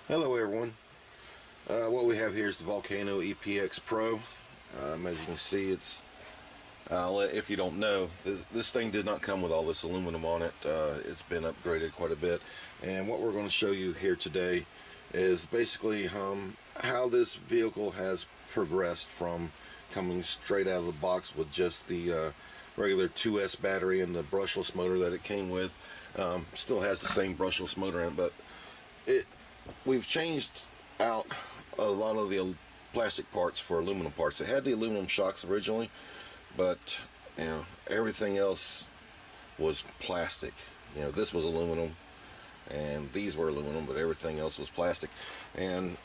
Hello everyone. What we have here is the Volcano EPX Pro. As you can see, it's if you don't know, this thing did not come with all this aluminum on it. It's been upgraded quite a bit, and what we're going to show you here today is basically how this vehicle has progressed from coming straight out of the box with just the regular 2S battery and the brushless motor that it came with. Still has the same brushless motor in it, but we've changed out a lot of the plastic parts for aluminum parts. It had the aluminum shocks originally, but everything else was plastic. This was aluminum and these were aluminum, but everything else was plastic, and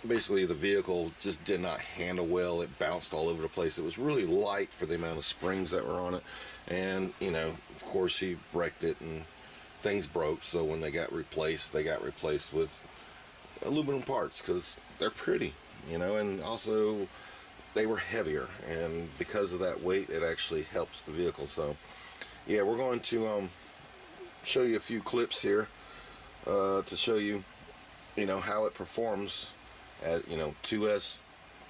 basically the vehicle just did not handle well. It bounced all over the place. It was really light for the amount of springs that were on it, and of course he wrecked it and things broke. So when they got replaced with aluminum parts because they're pretty, and also they were heavier, and because of that weight it actually helps the vehicle. So yeah, we're going to show you a few clips here to show you how it performs at 2S,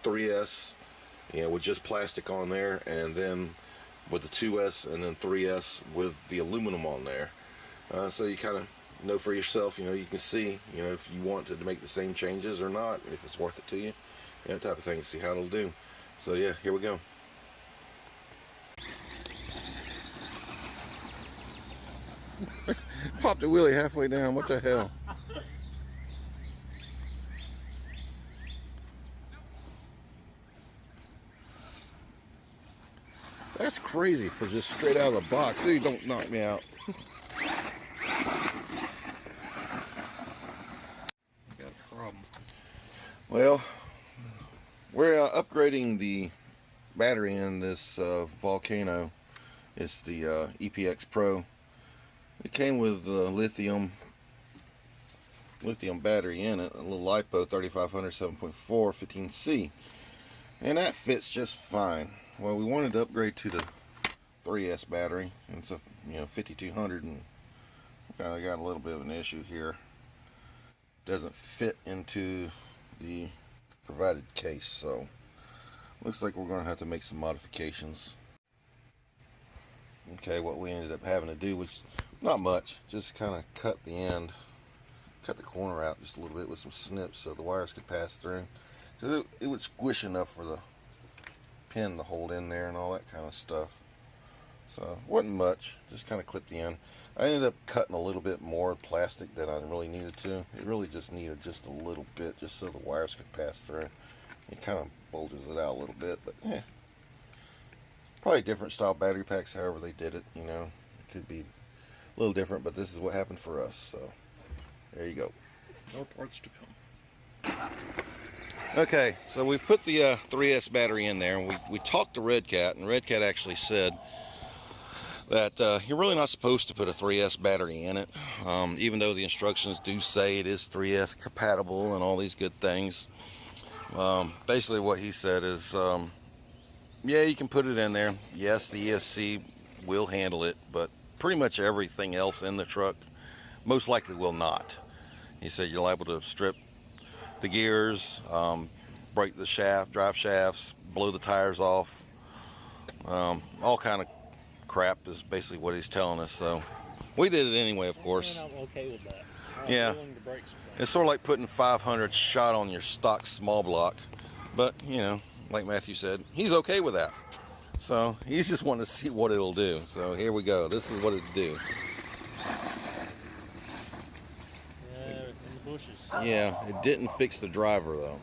3S, with just plastic on there, and then with the 2S and then 3S with the aluminum on there. So you kind of know for yourself, you can see, if you want to make the same changes or not, if it's worth it to you, type of thing, see how it'll do. So yeah, here we go. Popped the wheelie halfway down, what the hell? That's crazy for just straight out of the box. Dude, don't knock me out. Well, we're upgrading the battery in this Volcano. It's the EPX Pro. It came with lithium battery in it, a little LiPo 3500 7.4 15C, and that fits just fine. Well, we wanted to upgrade to the 3S battery, and it's a 5200, and I got a little bit of an issue here. Doesn't fit into the provided case, so looks like we're going to have to make some modifications. Okay, what we ended up having to do was not much, just kind of cut the corner out just a little bit with some snips so the wires could pass through, because it would squish enough for the pin to hold in there and all that kind of stuff. So wasn't much, just kind of clipped the end. I ended up cutting a little bit more plastic than I really needed to. It really just needed just a little bit, just so the wires could pass through. It kind of bulges it out a little bit, but yeah. Probably different style battery packs, however they did it, it could be a little different, but this is what happened for us, so there you go. More parts to come. Okay, so we've put the 3S battery in there, and we talked to Redcat, and Redcat actually said that you're really not supposed to put a 3S battery in it, even though the instructions do say it is 3S compatible and all these good things. Basically what he said is, yeah, you can put it in there. Yes, the ESC will handle it, but pretty much everything else in the truck most likely will not. He said you're liable to strip the gears, break the drive shafts, blow the tires off, all kind of crap is basically what he's telling us. So we did it anyway, of course. I'm okay with that. Yeah, it's sort of like putting 500 shot on your stock small block, but like Matthew said, he's okay with that. So he's just wanting to see what it'll do. So here we go. This is what it'll do. Yeah, in the bushes. Yeah, it didn't fix the driver though.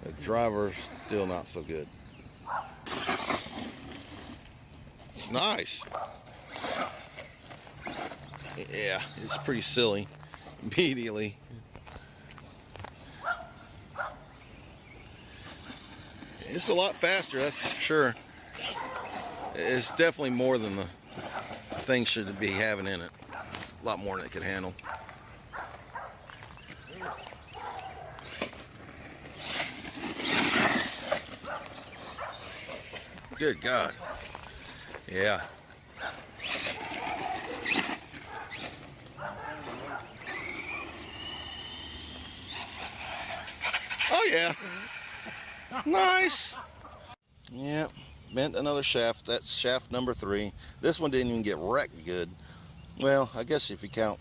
The driver's still not so good. Nice. Yeah, it's pretty silly. Immediately. It's a lot faster, that's for sure. It's definitely more than the thing should be having in it. A lot more than it could handle. Good God. Yeah. Oh yeah. Nice. Yeah, bent another shaft. That's shaft number 3. This one didn't even get wrecked good. Well, I guess if you count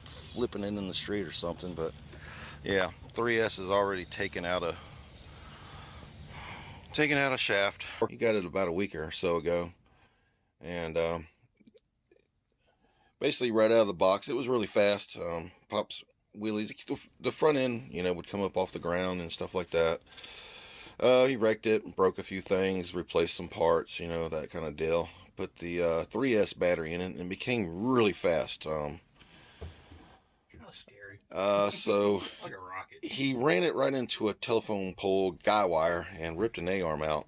flipping it in the street or something, but yeah, 3S is already taken out a shaft. He got it about a week or so ago, and basically right out of the box, it was really fast. Pops wheelies. The front end, you know, would come up off the ground and stuff like that. He wrecked it, broke a few things, replaced some parts, you know, that kind of deal. Put the 3S battery in it and became really fast. Kind of scary. So Like a rocket. he ran it right into a telephone pole guy wire and ripped an A-arm out.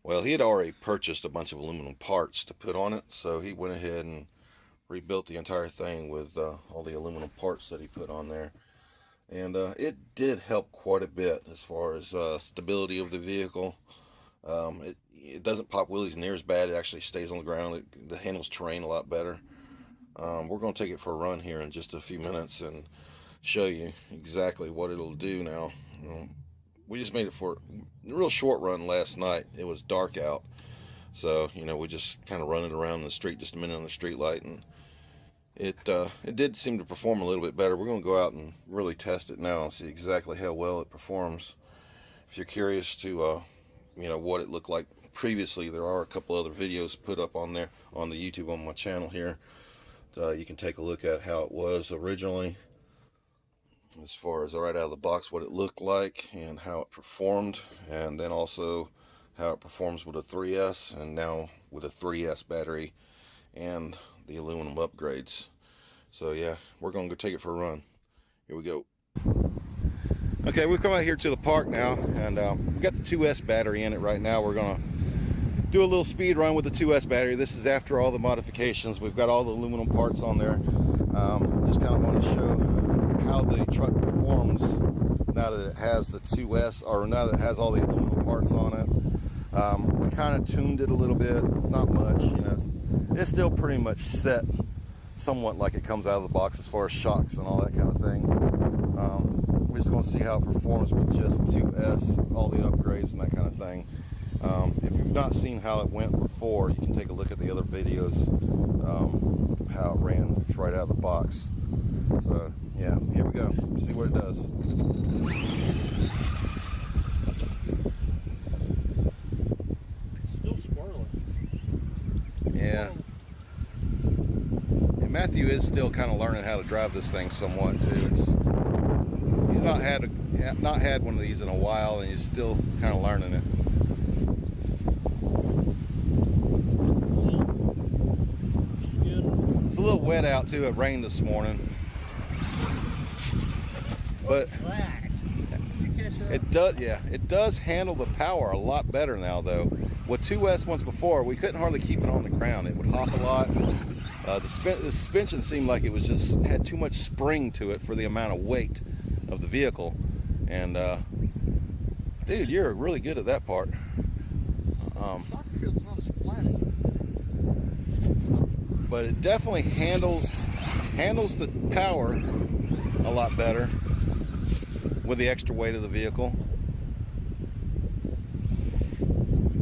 Well, he had already purchased a bunch of aluminum parts to put on it, so he went ahead and rebuilt the entire thing with all the aluminum parts that he put on there. And it did help quite a bit as far as stability of the vehicle. It doesn't pop wheelies near as bad. It actually stays on the ground. It handles terrain a lot better. We're going to take it for a run here in just a few minutes and show you exactly what it'll do now. We just made it for a real short run last night. It was dark out, so you know, we just kind of running around the street, just a minute on the street light, and it did seem to perform a little bit better. We're going to go out and really test it now and see exactly how well it performs. If you're curious to you know, what it looked like previously, there are a couple other videos put up on there on the YouTube on my channel here. You can take a look at how it was originally, as far as right out of the box, what it looked like and how it performed, and then also how it performs with a 3S and now with a 3S battery and the aluminum upgrades. So yeah, we're gonna go take it for a run. Here we go. Okay, we've come out here to the park now, and we got the 2S battery in it right now. We're gonna do a little speed run with the 2S battery. This is after all the modifications. We've got all the aluminum parts on there. Just kind of want to show how the truck performs now that it has the 2S, or now that it has all the aluminum parts on it. We kind of tuned it a little bit, not much, you know. It's still pretty much set somewhat like it comes out of the box as far as shocks and all that kind of thing. We're just going to see how it performs with just 2S, all the upgrades and that kind of thing. If you've not seen how it went before, you can take a look at the other videos, how it ran right out of the box. So yeah, here we go, see what it does. It's still squirreling. Yeah. And Matthew is still kind of learning how to drive this thing somewhat too. He's not had one of these in a while, and he's still kind of learning it. It's a little wet out too. It rained this morning, but it does. Yeah, it does handle the power a lot better now, though. With 2S ones before, we couldn't hardly keep it on the ground. It would hop a lot. The suspension seemed like it was just had too much spring to it for the amount of weight of the vehicle. And dude, you're really good at that part. Soccer field's not as flat. But it definitely handles the power a lot better with the extra weight of the vehicle.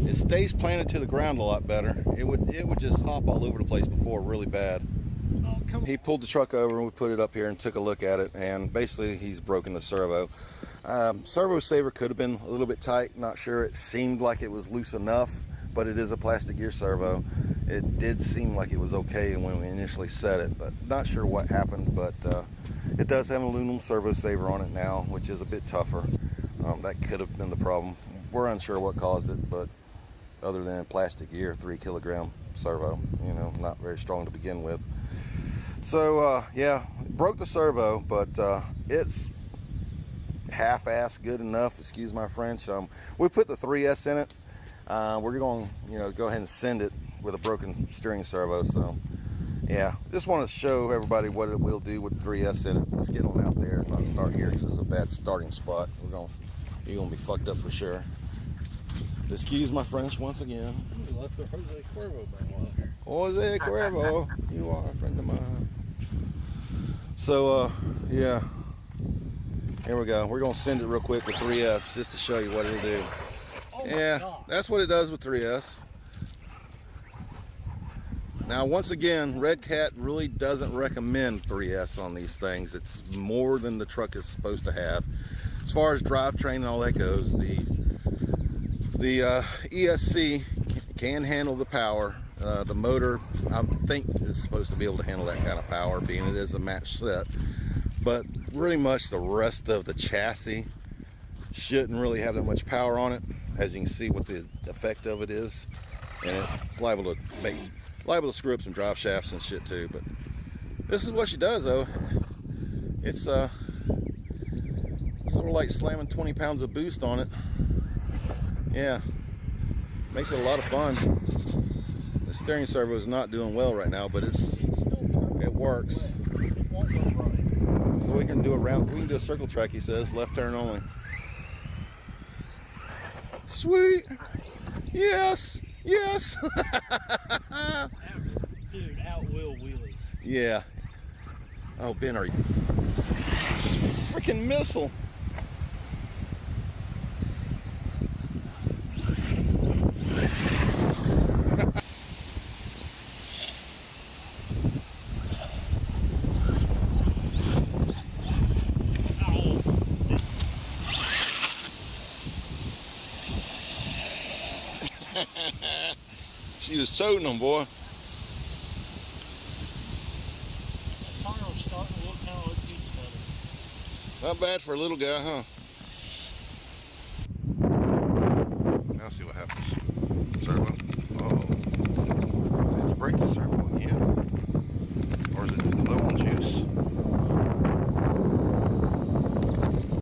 It stays planted to the ground a lot better. It would just hop all over the place before really bad. Oh, come on. He pulled the truck over and we put it up here and took a look at it, and basically he's broken the servo. Servo saver could have been a little bit tight, not sure. It seemed like it was loose enough, but it is a plastic gear servo. It did seem like it was okay when we initially set it, but not sure what happened. But it does have an aluminum servo saver on it now, which is a bit tougher. That could have been the problem. We're unsure what caused it, but other than plastic gear, 3 kilogram servo, you know, not very strong to begin with. So yeah, broke the servo, but it's half-assed good enough, excuse my French. We put the 3S in it. We're going to, you know, go ahead and send it with a broken steering servo. So yeah, just want to show everybody what it will do with the 3S in it. Let's get on out there, not start here because it's a bad starting spot. You're gonna be fucked up for sure. Excuse my French once again. You left the Jose Cuervo back on here. Jose Cuervo, you are a friend of mine. So yeah, Here we go. We're gonna send it real quick with 3S just to show you what it'll do. Oh Yeah, my God. that's what it does with 3S. Now, once again, Redcat really doesn't recommend 3S on these things. It's more than the truck is supposed to have. As far as drivetrain and all that goes, the ESC can handle the power. The motor, I think, is supposed to be able to handle that kind of power, being it is a match set. But pretty much the rest of the chassis shouldn't really have that much power on it. As you can see what the effect of it is, and it's liable to screw up some drive shafts and shit too. But this is what she does though. It's sort of like slamming 20 pounds of boost on it. Yeah, makes it a lot of fun. The steering servo is not doing well right now, but it works. So we can do a circle track, he says, left turn only. Sweet. Yes. Yes. Dude, out will wheelies. Yeah. Oh, Ben, are you freaking missile? She was toting them, boy. That car was starting to look kind of like Pete's better. Not bad for a little guy, huh?